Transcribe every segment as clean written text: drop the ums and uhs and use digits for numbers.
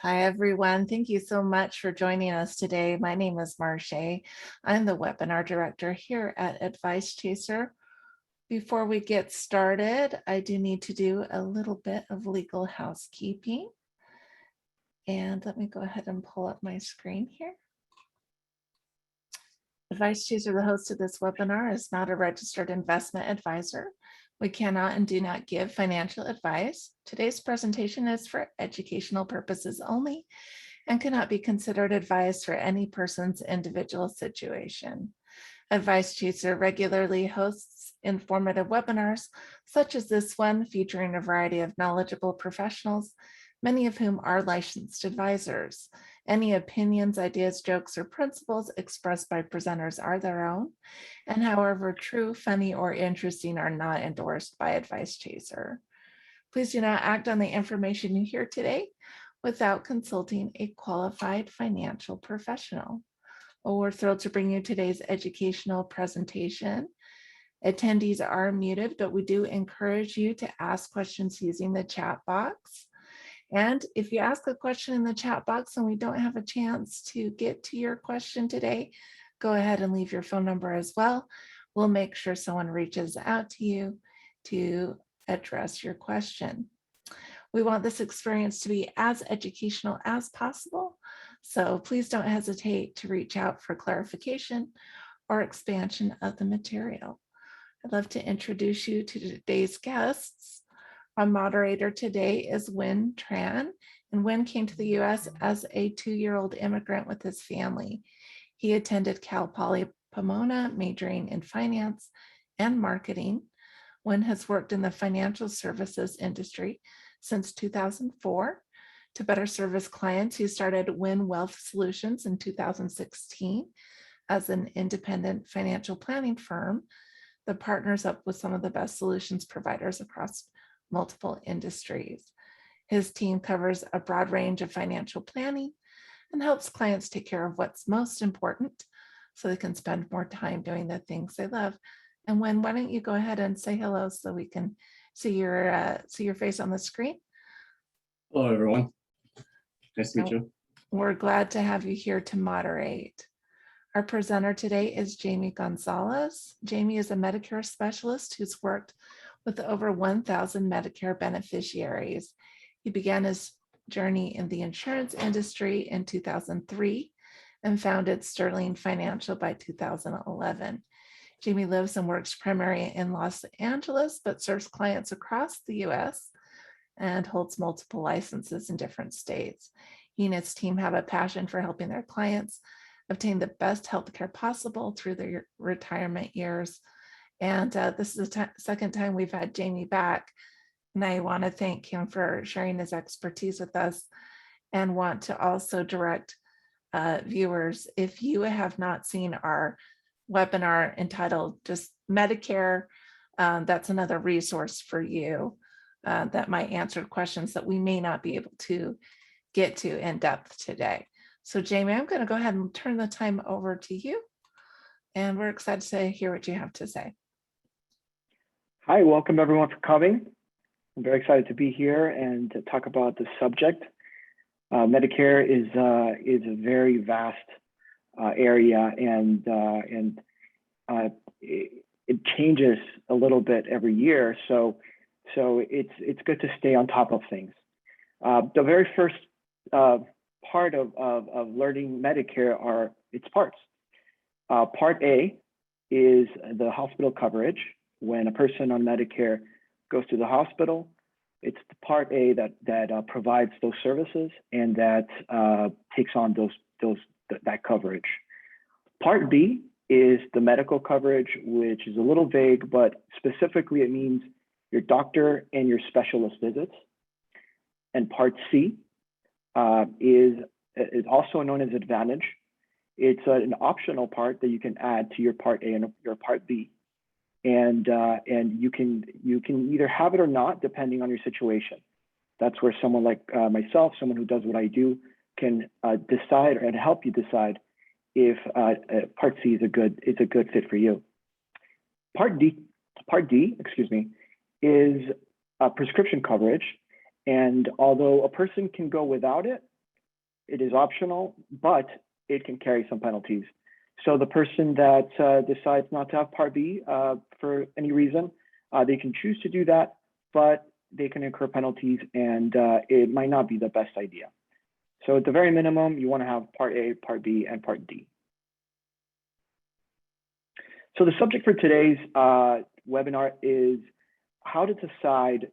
Hi, everyone. Thank you so much for joining us today. My name is Marche. I'm the webinar director here at Advice Chaser. Before we get started, I do need to do a little bit of legal housekeeping. And let me go ahead and pull up my screen here. Advice Chaser, the host of this webinar, is not a registered investment advisor. We cannot and do not give financial advice. Today's presentation is for educational purposes only and cannot be considered advice for any person's individual situation. Advice Chaser regularly hosts informative webinars, such as this one, featuring a variety of knowledgeable professionals, many of whom are licensed advisors. Any opinions, ideas, jokes, or principles expressed by presenters are their own, and however true, funny, or interesting are not endorsed by Advice Chaser. Please do not act on the information you hear today without consulting a qualified financial professional. Well, we're thrilled to bring you today's educational presentation. Attendees are muted, but we do encourage you to ask questions using the chat box. And if you ask a question in the chat box and we don't have a chance to get to your question today, go ahead and leave your phone number as well. We'll make sure someone reaches out to you to address your question. We want this experience to be as educational as possible, so please don't hesitate to reach out for clarification or expansion of the material. I'd love to introduce you to today's guests. Our moderator today is Win Tran, and Win came to the US as a 2-year-old immigrant with his family. He attended Cal Poly Pomona, majoring in finance and marketing. Win has worked in the financial services industry since 2004. To better service clients, he started Win Wealth Solutions in 2016 as an independent financial planning firm that partners up with some of the best solutions providers across multiple industries. His team covers a broad range of financial planning and helps clients take care of what's most important so they can spend more time doing the things they love. And Win, why don't you go ahead and say hello so we can see your face on the screen? Hello, everyone. Nice to meet you. We're glad to have you here to moderate. Our presenter today is Jamie Gonzalez. Jamie is a Medicare specialist who's worked with over 1,000 Medicare beneficiaries. He began his journey in the insurance industry in 2003 and founded Sterling Financial by 2011. Jamie lives and works primarily in Los Angeles, but serves clients across the US and holds multiple licenses in different states. He and his team have a passion for helping their clients obtain the best healthcare possible through their retirement years. And this is the second time we've had Jamie back. And I want to thank him for sharing his expertise with us, and want to also direct viewers, if you have not seen our webinar entitled just Medicare, that's another resource for you that might answer questions that we may not be able to get to in depth today. So Jamie, I'm going to go ahead and turn the time over to you, and we're excited to hear what you have to say. Hi, welcome everyone for coming. I'm very excited to be here and to talk about the subject. Medicare is a very vast area, and it changes a little bit every year. So it's good to stay on top of things. The very first part of learning Medicare are its parts. Part A is the hospital coverage. When a person on Medicare goes to the hospital, it's the Part A that provides those services and that takes on that coverage. Part B is the medical coverage, which is a little vague, but specifically it means your doctor and your specialist visits. And Part C is also known as Advantage. It's an optional part that you can add to your Part A and your Part B. And you can either have it or not, depending on your situation. That's where someone like myself, someone who does what I do, can decide and help you decide if Part C is a good fit for you. Part D, is prescription coverage, and although a person can go without it, It is optional, but it can carry some penalties. So the person that decides not to have Part B for any reason, they can choose to do that, but they can incur penalties, and it might not be the best idea. So at the very minimum, you want to have Part A, Part B, and Part D. So the subject for today's webinar is how to decide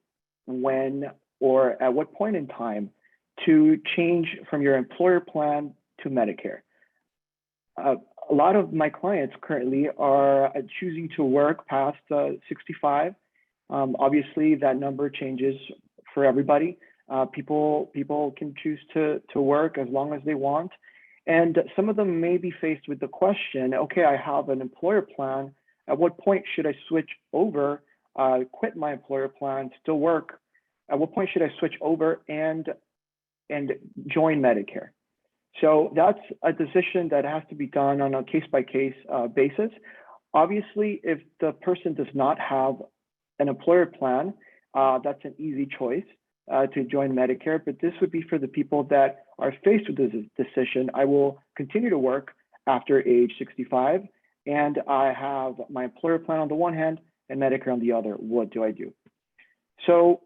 when or at what point in time to change from your employer plan to Medicare. A lot of my clients currently are choosing to work past 65. Obviously, that number changes for everybody. People can choose to work as long as they want. And some of them may be faced with the question, okay, I have an employer plan. At what point should I switch over, quit my employer plan, still work? At what point should I switch over and join Medicare? So that's a decision that has to be done on a case-by-case basis. Obviously, if the person does not have an employer plan, that's an easy choice to join Medicare, but this would be for the people that are faced with this decision. I will continue to work after age 65, and I have my employer plan on the one hand and Medicare on the other. What do I do? So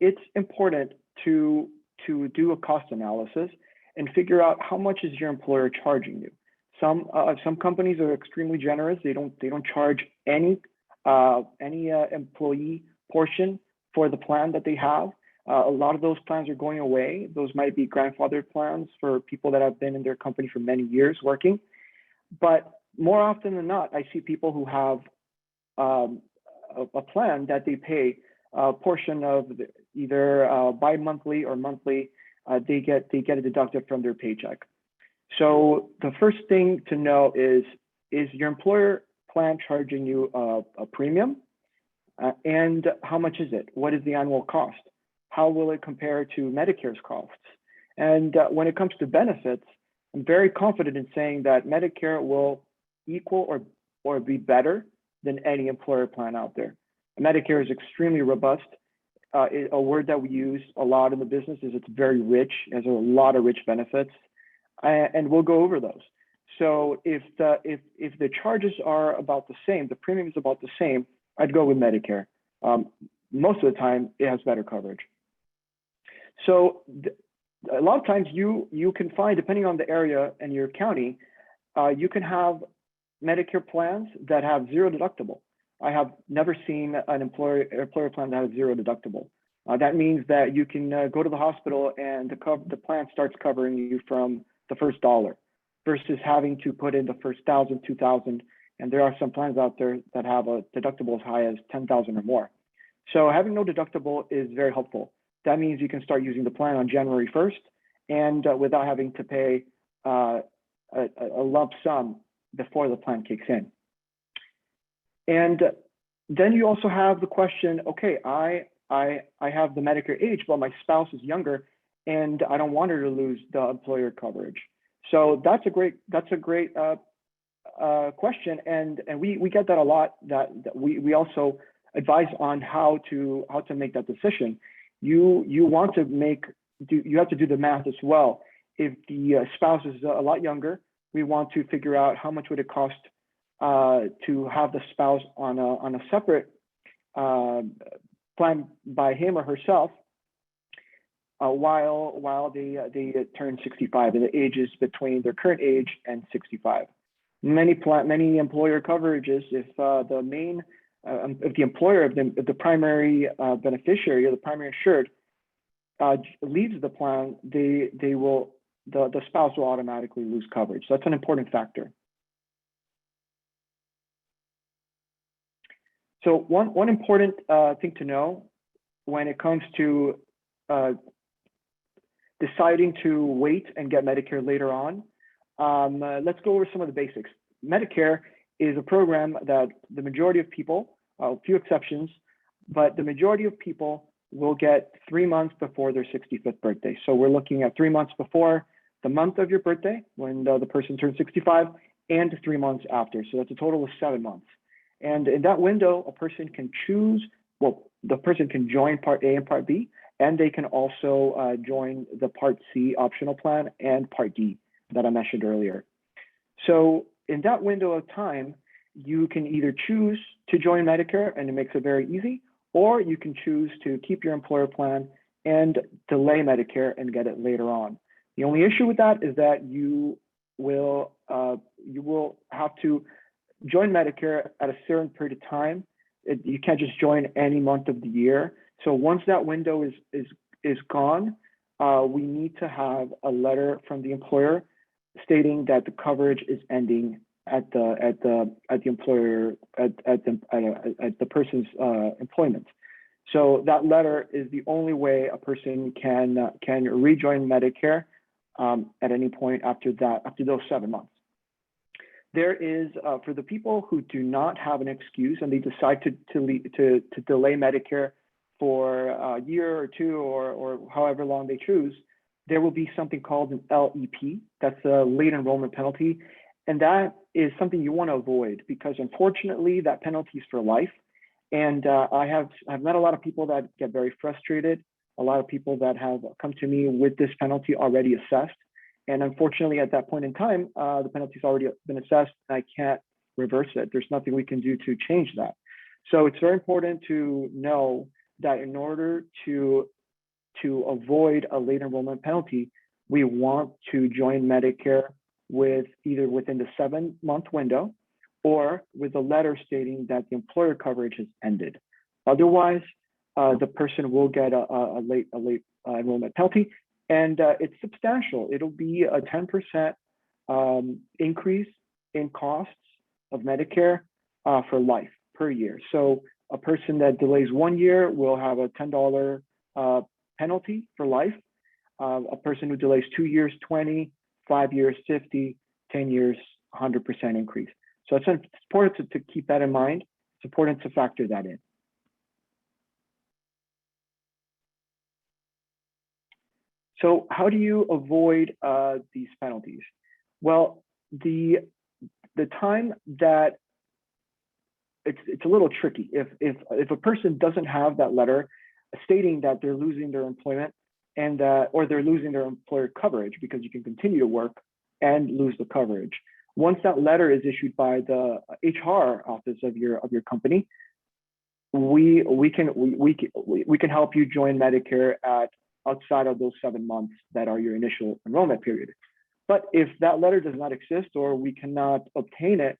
it's important to do a cost analysis and figure out how much is your employer charging you. Some companies are extremely generous. They don't charge any employee portion for the plan that they have. A lot of those plans are going away. Those might be grandfathered plans for people that have been in their company for many years working. But more often than not, I see people who have a plan that they pay a portion of either bi-monthly or monthly. They get it deducted from their paycheck. So the first thing to know is your employer plan charging you a premium? And how much is it? What is the annual cost? How will it compare to Medicare's costs? And when it comes to benefits, I'm very confident in saying that Medicare will equal or be better than any employer plan out there. Medicare is extremely robust. A word that we use a lot in the business is it's very rich. It has a lot of rich benefits, and we'll go over those. So if the charges are about the same, the premium is about the same, I'd go with Medicare. Most of the time, it has better coverage. So a lot of times you can find, depending on the area and your county, you can have Medicare plans that have zero deductible. I have never seen an employer plan that has zero deductible. That means that you can go to the hospital and the plan starts covering you from the first dollar versus having to put in the first $1,000, $2,000. And there are some plans out there that have a deductible as high as $10,000 or more. So having no deductible is very helpful. That means you can start using the plan on January 1st and without having to pay a lump sum before the plan kicks in. And then you also have the question, okay, I have the Medicare age, but my spouse is younger and I don't want her to lose the employer coverage. So that's a great question, and we get that a lot. That we also advise on how to make that decision. You have to do the math as well. If the spouse is a lot younger, we want to figure out how much would it cost to have the spouse on a separate plan by him or herself while they turn 65, and the ages between their current age and 65. Many employer coverages, if the employer of the primary beneficiary or the primary insured leaves the plan, the spouse will automatically lose coverage. So that's an important factor. So one important thing to know when it comes to deciding to wait and get Medicare later on, let's go over some of the basics. Medicare is a program that the majority of people, a few exceptions, but the majority of people will get 3 months before their 65th birthday. So we're looking at 3 months before the month of your birthday, when the person turns 65, and 3 months after. So that's a total of 7 months. And in that window, a person can choose, well, the person can join Part A and Part B, and they can also join the Part C optional plan and Part D that I mentioned earlier. So in that window of time, you can either choose to join Medicare, and it makes it very easy, or you can choose to keep your employer plan and delay Medicare and get it later on. The only issue with that is that you will have to join Medicare at a certain period of time. You can't just join any month of the year. So once that window is gone, we need to have a letter from the employer stating that the coverage is ending at the person's employment. So that letter is the only way a person can rejoin Medicare at any point after those 7 months. There is for the people who do not have an excuse and they decide to delay Medicare for a year or two or however long they choose, there will be something called an LEP. That's a late enrollment penalty. And that is something you want to avoid because unfortunately that penalty is for life. And I've met a lot of people that get very frustrated, a lot of people that have come to me with this penalty already assessed. And unfortunately, at that point in time, the penalty's already been assessed and I can't reverse it. There's nothing we can do to change that. So it's very important to know that in order to avoid a late enrollment penalty, we want to join Medicare with either within the 7-month window or with a letter stating that the employer coverage has ended. Otherwise, the person will get a late enrollment penalty, and it's substantial. It'll be a 10% increase in costs of Medicare for life per year. So a person that delays 1 year will have a $10 penalty for life. A person who delays 2 years, 20, 5 years, 50, 10 years, 100% increase. So it's important to keep that in mind. It's important to factor that in. So how do you avoid these penalties? Well, the time that it's a little tricky. If a person doesn't have that letter stating that they're losing their employment and or they're losing their employer coverage, because you can continue to work and lose the coverage. Once that letter is issued by the HR office of your company, we can help you join Medicare outside of those 7 months that are your initial enrollment period. But if that letter does not exist or we cannot obtain it,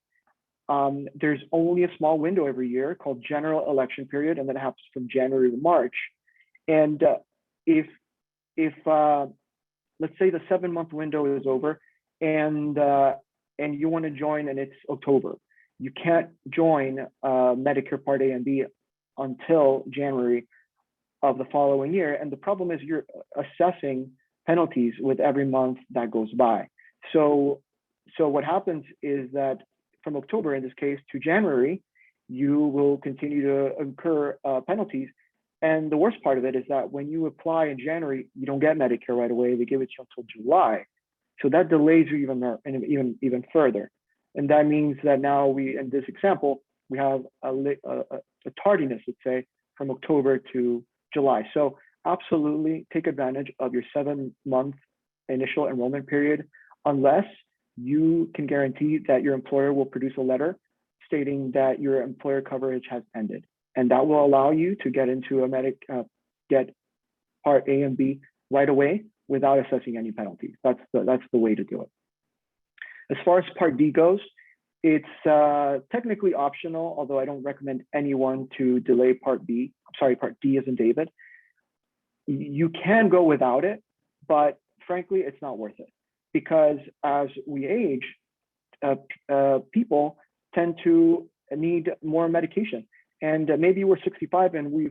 there's only a small window every year called general election period, and that happens from January to March. And if let's say the 7-month window is over and you want to join and it's October, you can't join Medicare Part A and B until January of the following year. And the problem is you're assessing penalties with every month that goes by. So what happens is that from October, in this case, to January, you will continue to incur penalties. And the worst part of it is that when you apply in January, you don't get Medicare right away. They give it to you until July. So that delays you even further. And that means that now in this example, we have a tardiness, let's say, from October to July. So absolutely take advantage of your 7-month initial enrollment period, unless you can guarantee that your employer will produce a letter stating that your employer coverage has ended. And that will allow you to get into get Part A and B right away without assessing any penalties. That's the way to do it. As far as Part D goes, it's technically optional, although I don't recommend anyone to delay Part D as in David. You can go without it, but frankly, it's not worth it, because as we age, people tend to need more medication. And maybe we're 65 and we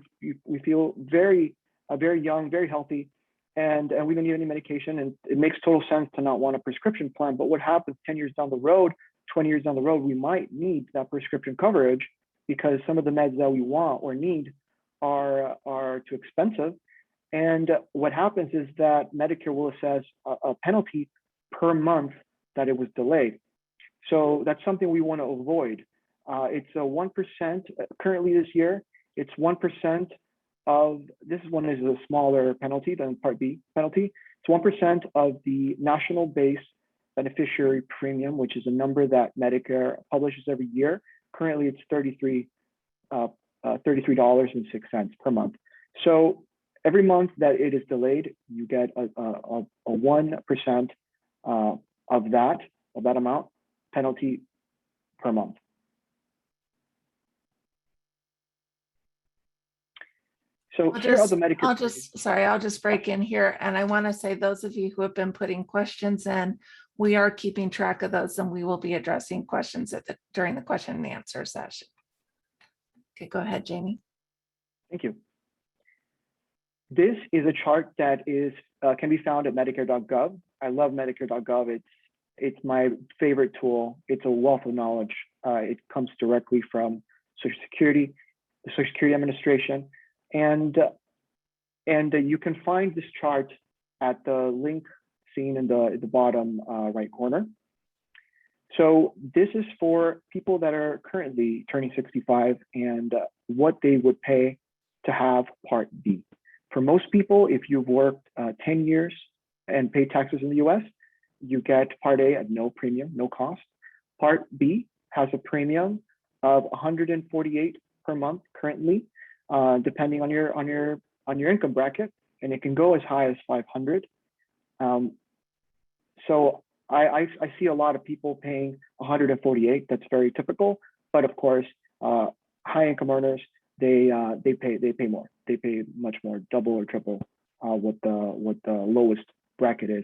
feel very young, very healthy, and we don't need any medication. And it makes total sense to not want a prescription plan. But what happens 10 years down the road, 20 years down the road, we might need that prescription coverage because some of the meds that we want or need are too expensive. And what happens is that Medicare will assess a penalty per month that it was delayed. So that's something we want to avoid. It's a 1% currently this year. It's 1% of, this one is a smaller penalty than Part B penalty. It's 1% of the national base beneficiary premium, which is a number that Medicare publishes every year. Currently, it's $33.06 per month. So every month that it is delayed, you get a 1% of that amount penalty per month. So here are the Medicare. I'll just break in here. And I want to say, those of you who have been putting questions in, we are keeping track of those, and we will be addressing questions during the question and answer session. Okay, go ahead, Jamie. Thank you. This is a chart that is can be found at Medicare.gov. I love Medicare.gov. It's my favorite tool. It's a wealth of knowledge. It comes directly from Social Security, the Social Security Administration, and you can find this chart at the link seen in the bottom right corner. So this is for people that are currently turning 65 and what they would pay to have Part B. For most people, if you've worked 10 years and paid taxes in the US, you get Part A at no premium, no cost. Part B has a premium of $148 per month currently, depending on your income bracket, and it can go as high as $500. So I see a lot of people paying $148. That's very typical. But of course, high income earners, they pay more. They pay much more, double or triple what the lowest bracket is.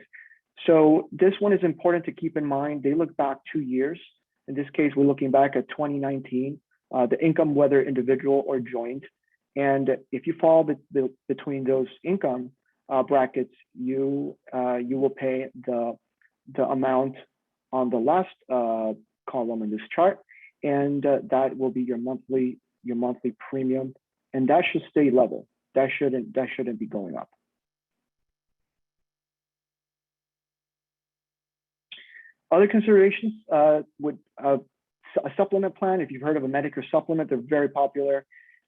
So this one is important to keep in mind. They look back 2 years. In this case, we're looking back at 2019. The income, whether individual or joint, and if you fall between those income brackets, you will pay the amount on the last column in this chart, and that will be your monthly premium, and that should stay level. That shouldn't be going up. Other considerations would a supplement plan. If you've heard of a Medicare supplement, they're very popular.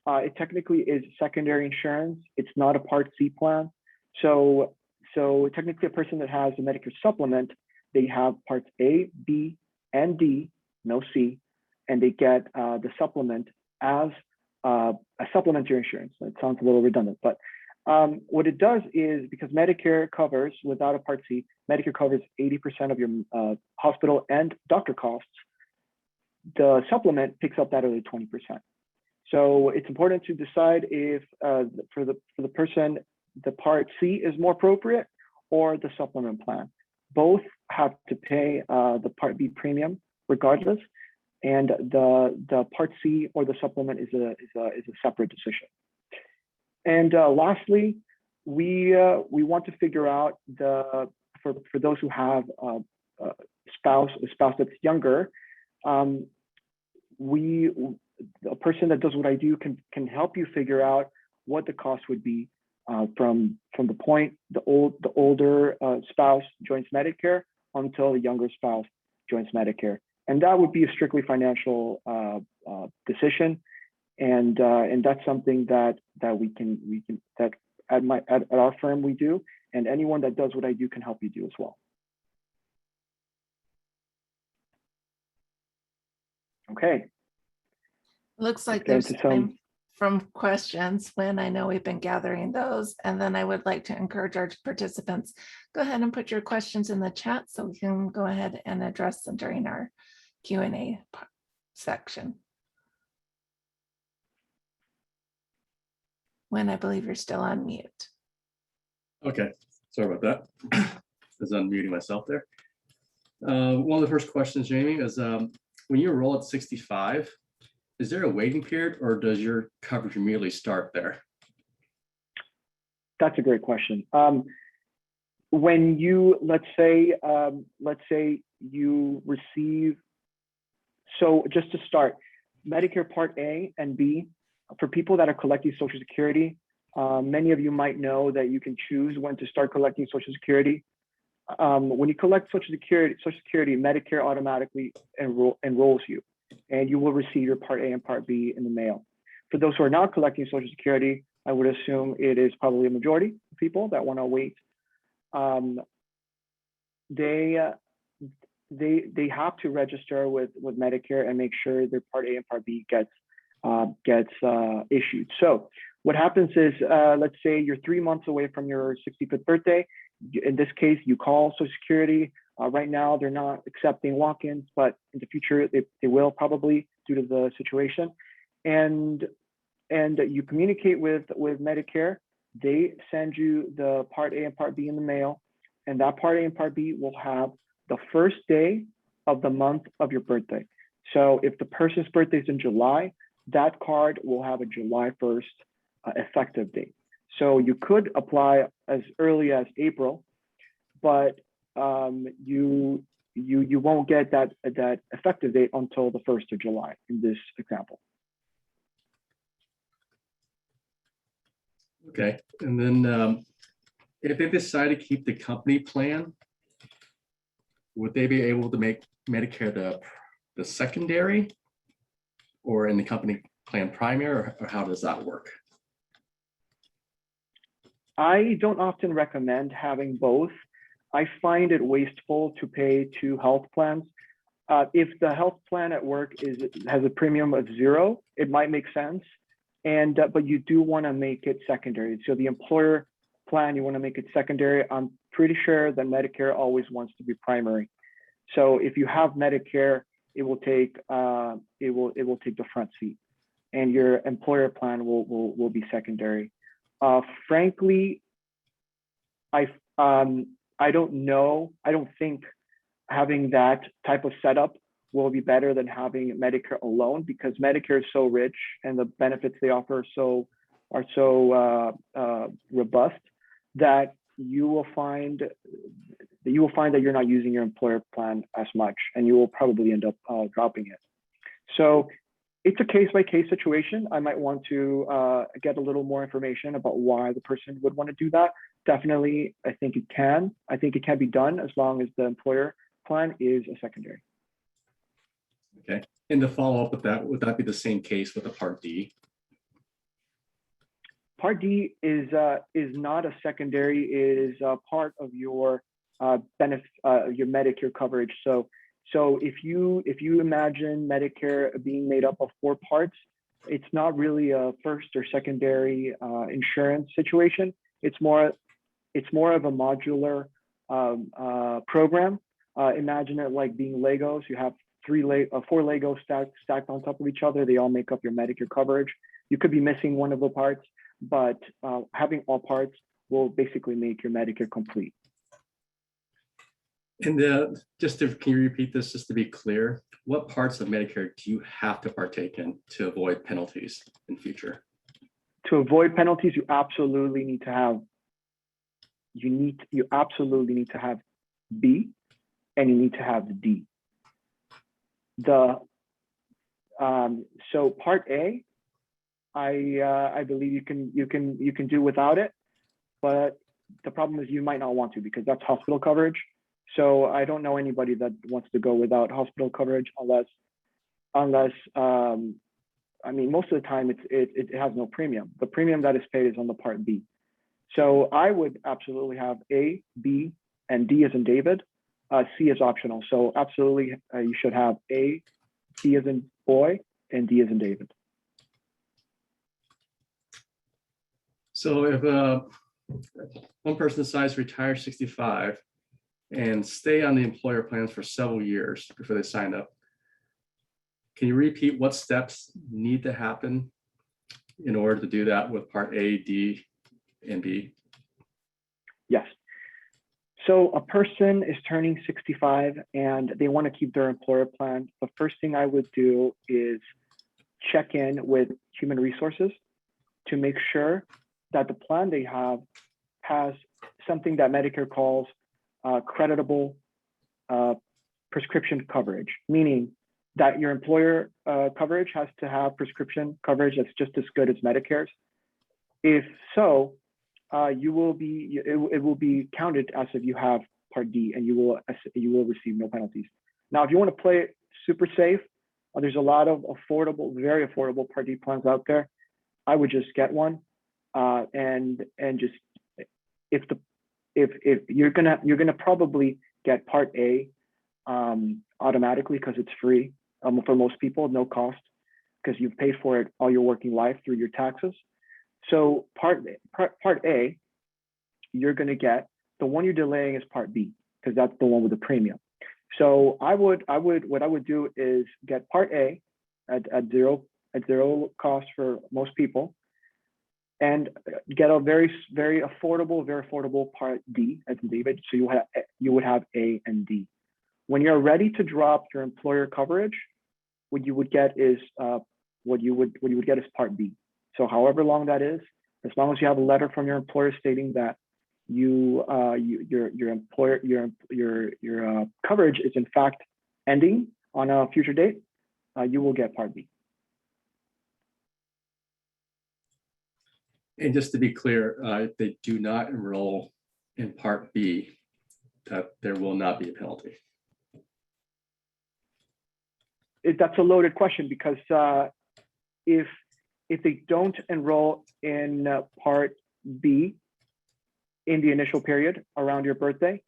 It technically is secondary insurance. It's not a Part C plan. So technically, a person that has a Medicare supplement, they have Parts A, B, and D, no C, and they get the supplement as a supplementary insurance. It sounds a little redundant, but what it does is, because Medicare covers, without a Part C, Medicare covers 80% of your hospital and doctor costs. The supplement picks up that other 20%. So it's important to decide if for the person, the Part C is more appropriate or the supplement plan. Both have to pay the Part B premium regardless, and the Part C or the supplement is a separate decision. And lastly, we want to figure out for those who have a spouse that's younger, a person that does what I do can help you figure out what the cost would be from the point the older spouse joins Medicare until the younger spouse joins Medicare, and that would be a strictly financial decision, and that's something that we can that at our firm we do, and anyone that does what I do can help you do as well. Okay. Looks like there's time from questions when I know we've been gathering those. And then I would like to encourage our participants, go ahead and put your questions in the chat so we can go ahead and address them during our Q&A section. When I believe you're still on mute. Okay, sorry about that. I was unmuting myself there. One of the first questions, Jamie, is when you enroll at 65, is there a waiting period or does your coverage immediately start there? That's a great question. When you, let's say you receive, so just to start, Medicare Part A and B, for people that are collecting Social Security, many of you might know that you can choose when to start collecting Social Security. When you collect Social Security, Medicare automatically enrolls you, and you will receive your Part A and Part B in the mail. For those who are not collecting Social Security, I would assume it is probably a majority of people that want to wait. They have to register with Medicare and make sure their Part A and Part B gets issued. So what happens is, let's say you're 3 months away from your 65th birthday. In this case, you call Social Security. Right now, they're not accepting walk-ins, but in the future, they will probably due to the situation. And you communicate with Medicare. They send you the Part A and Part B in the mail, and that Part A and Part B will have the first day of the month of your birthday. So if the person's birthday is in July, that card will have a July 1st effective date. So you could apply as early as April, but you won't get that effective date until the 1st of July in this example. Okay, and then if they decide to keep the company plan, would they be able to make Medicare the secondary, or in the company plan primary, or how does that work? I don't often recommend having both. I find it wasteful to pay 2 health plans. If the health plan at work has a premium of 0, it might make sense. But you do want to make it secondary. So the employer plan, you want to make it secondary. I'm pretty sure that Medicare always wants to be primary. So if you have Medicare, it will take the front seat, and your employer plan will be secondary. Frankly, I don't know. I don't think having that type of setup will be better than having Medicare alone, because Medicare is so rich and the benefits they offer are so robust that you will find that you're not using your employer plan as much, and you will probably end up dropping it. So it's a case-by-case situation. I might want to get a little more information about why the person would want to do that. Definitely, I think it can. I think it can be done as long as the employer plan is a secondary. Okay, and to follow up with that, would that be the same case with the Part D? Part D is not a secondary. It is a part of your benefit, your Medicare coverage. So if you imagine Medicare being made up of 4 parts, it's not really a first or secondary insurance situation. It's more of a modular program. Imagine it like being Legos. You have 4 Legos stacked on top of each other. They all make up your Medicare coverage. You could be missing one of the parts, but having all parts will basically make your Medicare complete. And can you repeat this just to be clear? What parts of Medicare do you have to partake in to avoid penalties in future? To avoid penalties, you absolutely need to have. You absolutely need to have B, and you need to have D. So Part A, I believe you can do without it, but the problem is you might not want to, because that's hospital coverage. So I don't know anybody that wants to go without hospital coverage unless I mean, most of the time it has no premium. The premium that is paid is on the Part B. So I would absolutely have A, B, and D as in David. C is optional. So absolutely, you should have A, B as in boy, and D as in David. So if one person decides to retire 65 and stay on the employer plans for several years before they sign up, can you repeat what steps need to happen in order to do that with Part A, D, and B? Yes. So a person is turning 65 and they want to keep their employer plan. The first thing I would do is check in with human resources to make sure that the plan they have has something that Medicare calls creditable prescription coverage, meaning that your employer coverage has to have prescription coverage that's just as good as Medicare's. If so, it will be counted as if you have Part D, and you will receive no penalties. Now, if you want to play it super safe, there's a lot of very affordable Part D plans out there. I would just get one. and just if you're gonna probably get Part A automatically because it's free for most people, no cost, because you've paid for it all your working life through your taxes. So Part A, you're gonna get. The one you're delaying is Part B, because that's the one with the premium. So what I would do is get Part A at zero cost for most people, and get a very affordable Part D, as in David. So you would have A and D. When you're ready to drop your employer coverage, what you would get is Part B. So however long that is, as long as you have a letter from your employer stating that your coverage is in fact ending on a future date, you will get Part B. And just to be clear, if they do not enroll in Part B, that there will not be a penalty. That's a loaded question, because if they don't enroll in Part B in the initial period around your birthday,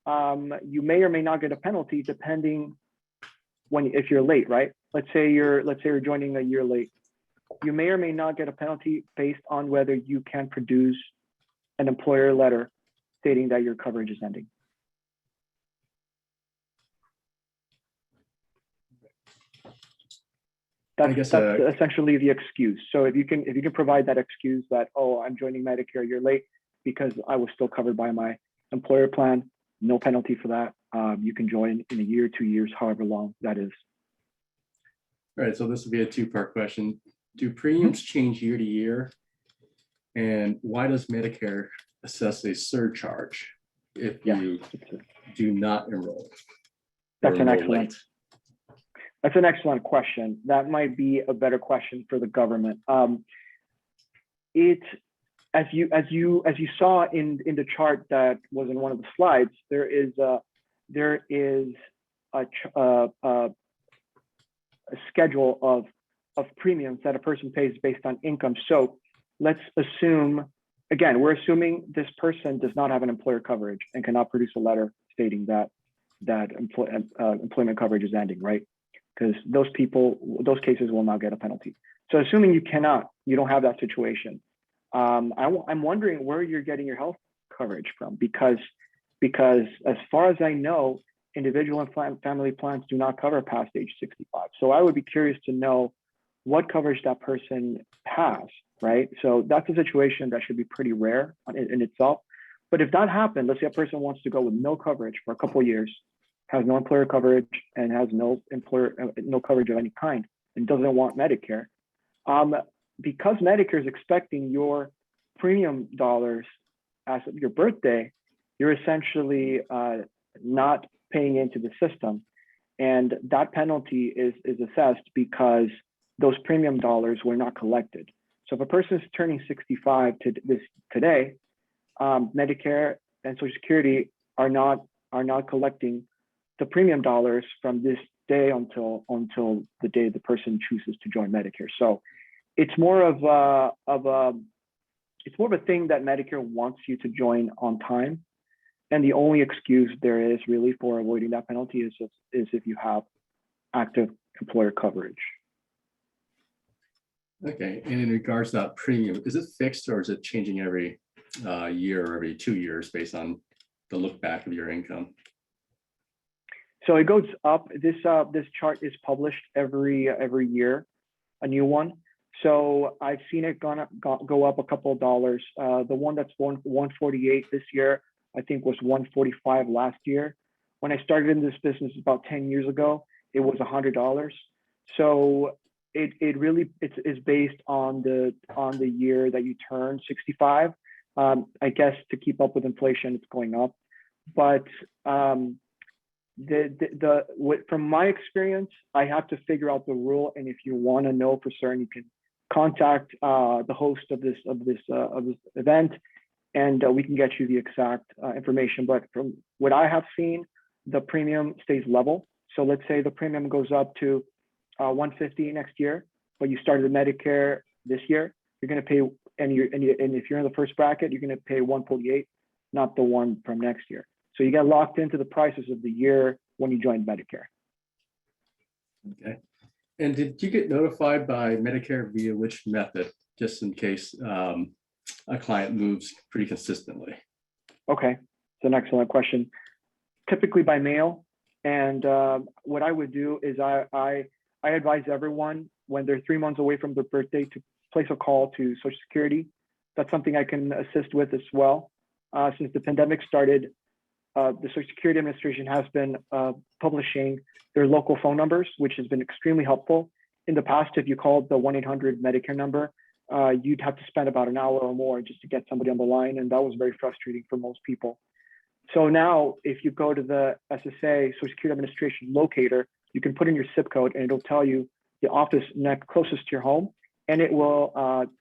you may or may not get a penalty depending if you're late, right? Let's say you're joining a year late. You may or may not get a penalty based on whether you can produce an employer letter stating that your coverage is ending. That's essentially the excuse. So if you can provide that excuse that, oh, I'm joining Medicare, you're late because I was still covered by my employer plan, no penalty for that. You can join in a year, 2 years, however long that is. All right, so this will be a two-part question. Do premiums change year to year? And why does Medicare assess a surcharge if you do not enroll? That's an excellent question. That might be a better question for the government. As you saw in the chart that was in one of the slides, there is a schedule of premiums that a person pays based on income. So let's assume, again, we're assuming this person does not have an employer coverage and cannot produce a letter stating that employment coverage is ending, right? Because those cases will not get a penalty. So assuming you don't have that situation, I'm wondering where you're getting your health coverage from, because as far as I know, individual and family plans do not cover past age 65. So I would be curious to know what coverage that person has, right? So that's a situation that should be pretty rare in itself. But if that happened, let's say a person wants to go with no coverage for a couple of years, has no employer coverage and has no coverage of any kind, and doesn't want Medicare, because Medicare is expecting your premium dollars as of your birthday, you're essentially not paying into the system, and that penalty is assessed because those premium dollars were not collected. So if a person is turning 65 today, Medicare and Social Security are not collecting the premium dollars from this day until the day the person chooses to join Medicare. So it's more of a thing that Medicare wants you to join on time, and the only excuse there is really for avoiding that penalty is if you have active employer coverage. Okay, and in regards to that premium, is it fixed or is it changing every year or every 2 years based on the look back of your income? So it goes up. This chart is published every year, a new one. So I've seen it go up a couple of dollars. The one that's 148 this year, I think was 145 last year. When I started in this business about 10 years ago, it was $100. So it really is based on the year that you turn 65. I guess to keep up with inflation, it's going up. But from my experience, I have to figure out the rule. And if you want to know for certain, you can contact the host of this event, and we can get you the exact information. But from what I have seen, the premium stays level. So let's say the premium goes up to $150 next year, but you started Medicare this year, you're going to pay and if you're in the first bracket, you're going to pay 148, not the one from next year. So you get locked into the prices of the year when you join Medicare. Okay. And did you get notified by Medicare via which method, just in case a client moves pretty consistently? Okay, it's an excellent question. Typically by mail. And what I would do is I advise everyone when they're 3 months away from their birthday to place a call to Social Security. That's something I can assist with as well. Since the pandemic started, the Social Security Administration has been publishing their local phone numbers, which has been extremely helpful. In the past, if you called the 1-800 Medicare number, you'd have to spend about an hour or more just to get somebody on the line, and that was very frustrating for most people. So now, if you go to the SSA, Social Security Administration locator, you can put in your zip code, and it'll tell you the office closest to your home, and it will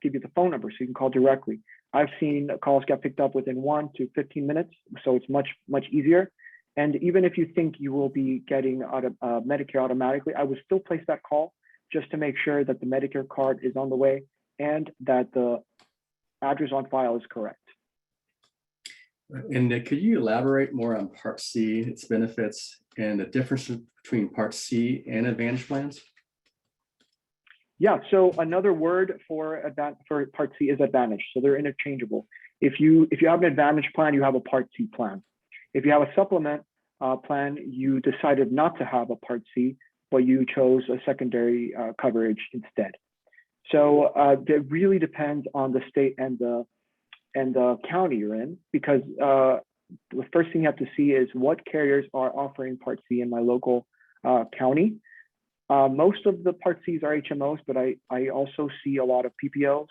give you the phone number so you can call directly. I've seen calls get picked up within 1 to 15 minutes, so it's much easier. And even if you think you will be getting out of Medicare automatically, I would still place that call just to make sure that the Medicare card is on the way and that the address on file is correct. And could you elaborate more on Part C, its benefits, and the difference between Part C and Advantage plans? Yeah, so another word for Part C is Advantage. So they're interchangeable. If you have an Advantage plan, you have a Part C plan. If you have a supplement plan, you decided not to have a Part C, but you chose a secondary coverage instead. So it really depends on the state and the county you're in, because the first thing you have to see is what carriers are offering Part C in my local county. Most of the Part Cs are HMOs, but I also see a lot of PPOs.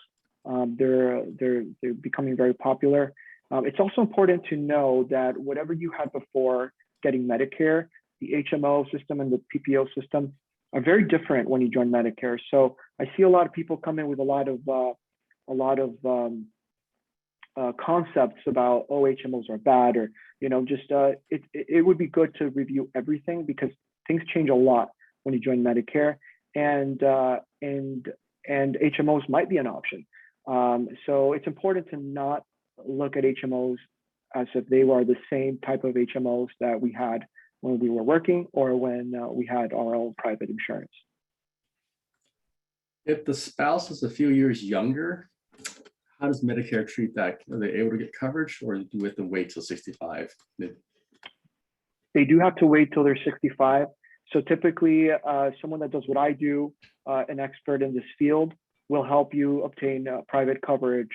They're becoming very popular. It's also important to know that whatever you had before getting Medicare, the HMO system and the PPO system are very different when you join Medicare. So I see a lot of people come in with a lot of concepts about, oh, HMOs are bad, or it would be good to review everything, because things change a lot when you join Medicare, and HMOs might be an option. So it's important to not look at HMOs as if they were the same type of HMOs that we had when we were working or when we had our own private insurance. If the spouse is a few years younger, how does Medicare treat that? Are they able to get coverage, or do we have to wait till 65? They do have to wait till they're 65. So typically, someone that does what I do, an expert in this field, will help you obtain private coverage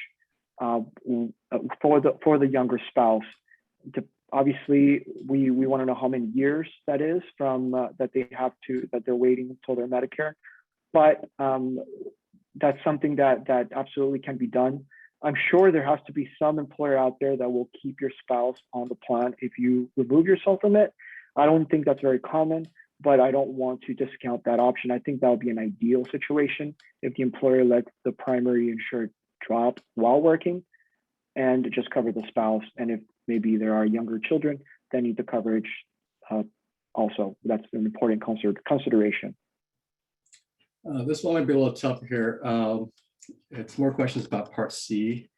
for the younger spouse. Obviously, we want to know how many years that is from that they're waiting until they're Medicare, but that's something that absolutely can be done. I'm sure there has to be some employer out there that will keep your spouse on the plan if you remove yourself from it. I don't think that's very common, but I don't want to discount that option. I think that would be an ideal situation if the employer lets the primary insured drop while working and just cover the spouse. And if maybe there are younger children that need the coverage also. That's an important consideration. This one might be a little tough here. It's more questions about Part C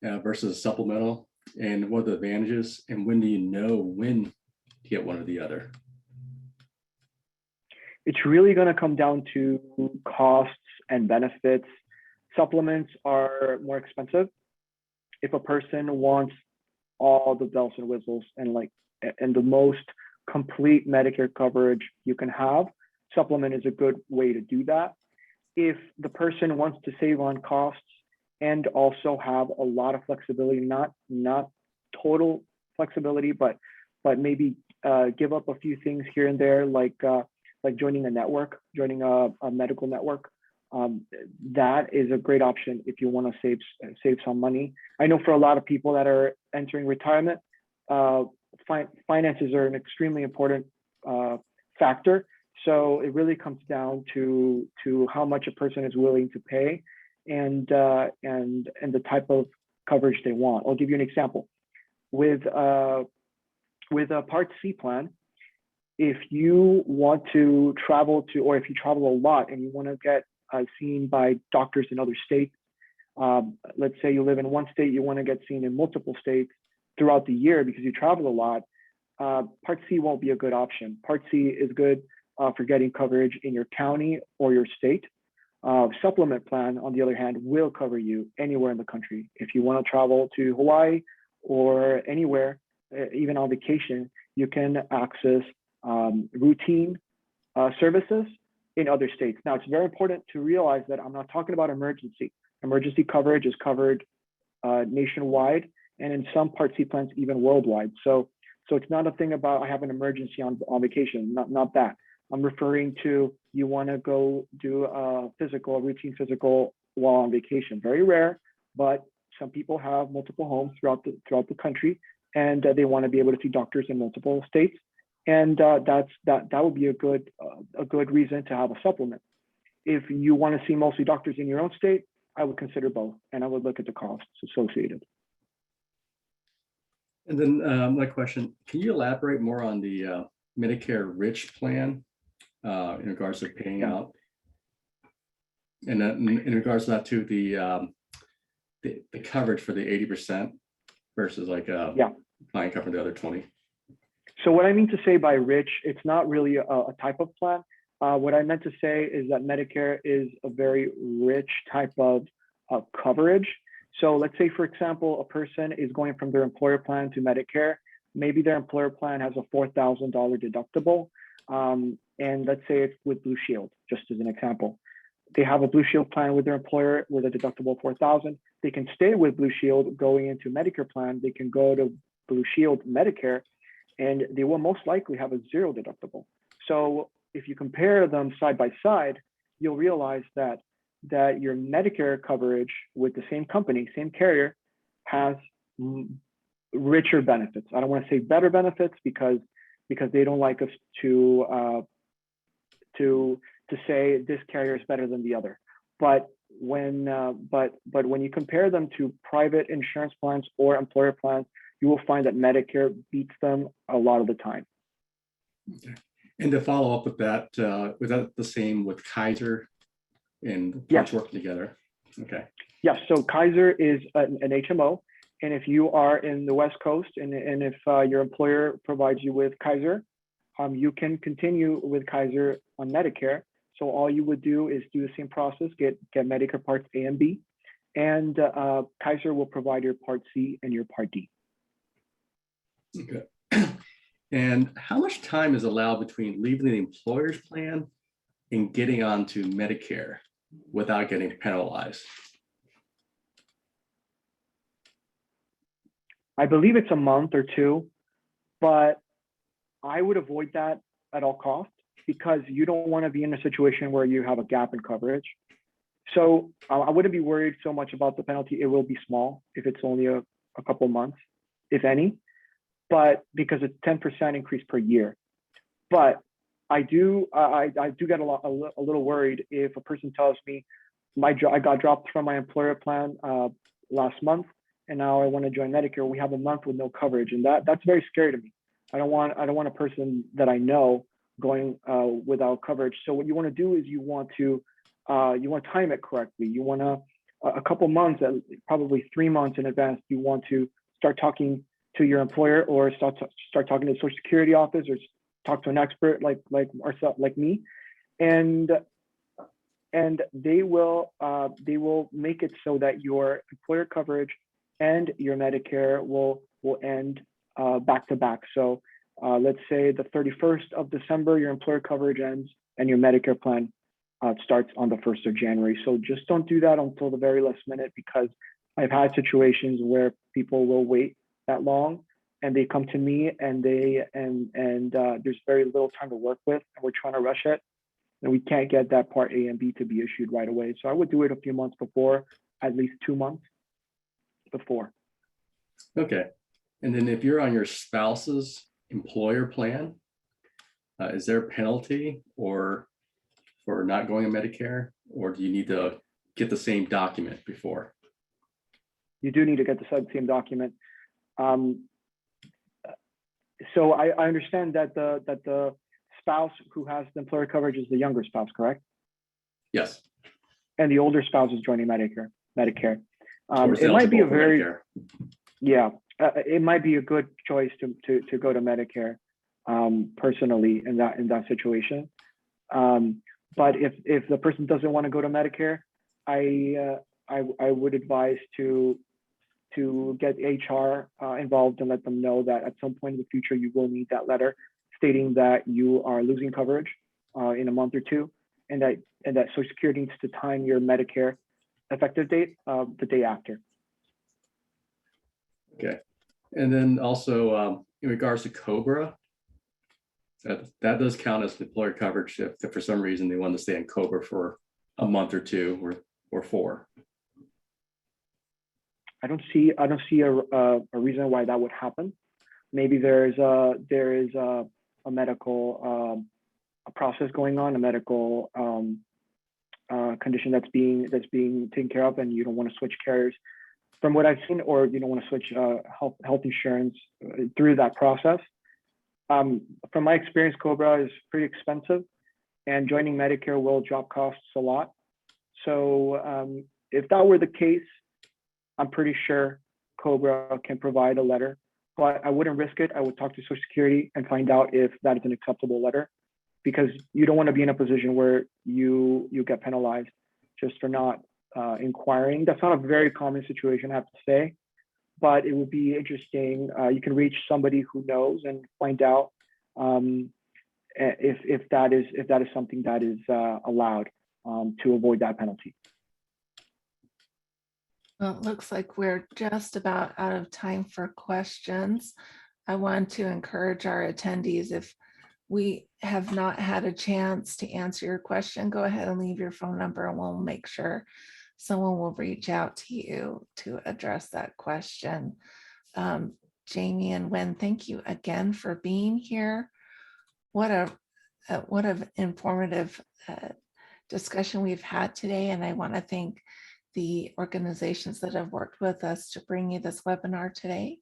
versus supplemental, and what are the advantages, and when do you know when to get one or the other? It's really going to come down to costs and benefits. Supplements are more expensive. If a person wants all the bells and whistles and the most complete Medicare coverage you can have, supplement is a good way to do that. If the person wants to save on costs and also have a lot of flexibility, not total flexibility, but maybe give up a few things here and there, like joining a network, joining a medical network, that is a great option if you want to save some money. I know for a lot of people that are entering retirement, finances are an extremely important factor. So it really comes down to how much a person is willing to pay and the type of coverage they want. I'll give you an example. With a Part C plan, if you want to travel to, or if you travel a lot and you want to get seen by doctors in other states, Let's say you live in one state, you want to get seen in multiple states throughout the year because you travel a lot. Part C won't be a good option. Part C is good for getting coverage in your county or your state. Supplement plan, on the other hand, will cover you anywhere in the country. If you want to travel to Hawaii or anywhere, even on vacation, you can access routine services in other states. Now, it's very important to realize that I'm not talking about emergency. Emergency coverage is covered nationwide, and in some Part C plans, even worldwide. So it's not a thing about I have an emergency on vacation, not that. I'm referring to you want to go do a routine physical while on vacation. Very rare, but some people have multiple homes throughout the country, and they want to be able to see doctors in multiple states, and that would be a good reason to have a supplement. If you want to see mostly doctors in your own state, I would consider both, and I would look at the costs associated. And then my question, can you elaborate more on the Medicare Rich plan in regards to paying out? And in regards to that too, the coverage for the 80% versus like client covering the other 20. So what I mean to say by rich, it's not really a type of plan. What I meant to say is that Medicare is a very rich type of coverage. So let's say, for example, a person is going from their employer plan to Medicare. Maybe their employer plan has a $4,000 deductible. And let's say it's with Blue Shield, just as an example. They have a Blue Shield plan with their employer with a deductible of $4,000. They can stay with Blue Shield going into Medicare plan. They can go to Blue Shield Medicare, and they will most likely have a zero deductible. So if you compare them side by side, you'll realize that your Medicare coverage with the same company, same carrier, has richer benefits. I don't want to say better benefits because they don't like us to say this carrier is better than the other. But when you compare them to private insurance plans or employer plans, you will find that Medicare beats them a lot of the time. Okay. And to follow up with that, was that the same with Kaiser and parts working together? Okay. Yes. So Kaiser is an HMO. And if you are in the West Coast and if your employer provides you with Kaiser, you can continue with Kaiser on Medicare. So all you would do is do the same process, get Medicare Parts A and B, and Kaiser will provide your Part C and your Part D. Okay. And how much time is allowed between leaving the employer's plan and getting onto Medicare without getting penalized? I believe it's a month or two, but I would avoid that at all costs because you don't want to be in a situation where you have a gap in coverage. So I wouldn't be worried so much about the penalty. It will be small if it's only a couple months, if any, but because it's 10% increase per year. But I do get a little worried if a person tells me I got dropped from my employer plan last month, and now I want to join Medicare. We have a month with no coverage, and that's very scary to me. I don't want a person that I know going without coverage. So what you want to do is you want to time it correctly. You want to a couple months, probably 3 months in advance. You want to start talking to your employer or start talking to the Social Security office or talk to an expert like me, and they will make it so that your employer coverage and your Medicare will end back to back. So let's say the 31st of December, your employer coverage ends and your Medicare plan starts on the 1st of January. So just don't do that until the very last minute, because I've had situations where people will wait that long and they come to me and there's very little time to work with, and we're trying to rush it, and we can't get that Part A and B to be issued right away. So I would do it a few months before, at least 2 months before. Okay. And then if you're on your spouse's employer plan, is there a penalty for not going to Medicare, or do you need to get the same document before? You do need to get the same document. So I understand that the spouse who has the employer coverage is the younger spouse, correct? Yes. And the older spouse is joining Medicare. Or is It might be a eligible for very, Medicare? yeah, it might be a good choice to go to Medicare personally in that situation. But if the person doesn't want to go to Medicare, I would advise to get HR involved and let them know that at some point in the future you will need that letter stating that you are losing coverage in a month or two, and that Social Security needs to time your Medicare effective date the day after. Okay. And then also in regards to COBRA, that does count as employer coverage if for some reason they want to stay in COBRA for a month or two or 4. I don't see a reason why that would happen. Maybe there is a medical a process going on, a medical condition that's being taken care of, and you don't want to switch carriers. From what I've seen, or you don't want to switch health insurance through that process. From my experience, COBRA is pretty expensive, and joining Medicare will drop costs a lot. So if that were the case, I'm pretty sure COBRA can provide a letter, but I wouldn't risk it. I would talk to Social Security and find out if that is an acceptable letter, because you don't want to be in a position where you get penalized just for not inquiring. That's not a very common situation, I have to say, but it would be interesting. You can reach somebody who knows and find out if that is something that is allowed to avoid that penalty. Well, it looks like we're just about out of time for questions. I want to encourage our attendees, if we have not had a chance to answer your question, go ahead and leave your phone number and we'll make sure someone will reach out to you to address that question. Jamie and Wen, thank you again for being here. What an informative discussion we've had today, and I want to thank the organizations that have worked with us to bring you this webinar today.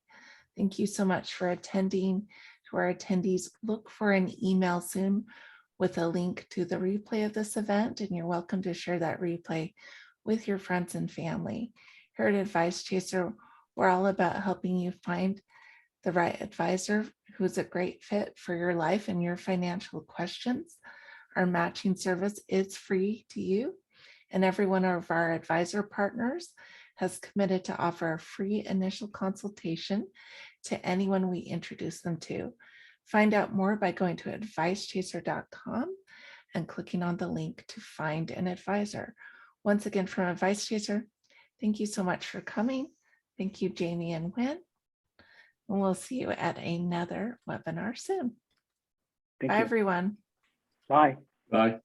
Thank you so much for attending. To our attendees, look for an email soon with a link to the replay of this event, and you're welcome to share that replay with your friends and family. Here at Advice Chaser, we're all about helping you find the right advisor who's a great fit for your life and your financial questions. Our matching service is free to you, and every one of our advisor partners has committed to offer a free initial consultation to anyone we introduce them to. Find out more by going to advicechaser.com and clicking on the link to find an advisor. Once again, from Advice Chaser, thank you so much for coming. Thank you, Jamie and Wen. And we'll see you at another webinar soon. Thank Bye, you. everyone. Bye. Bye.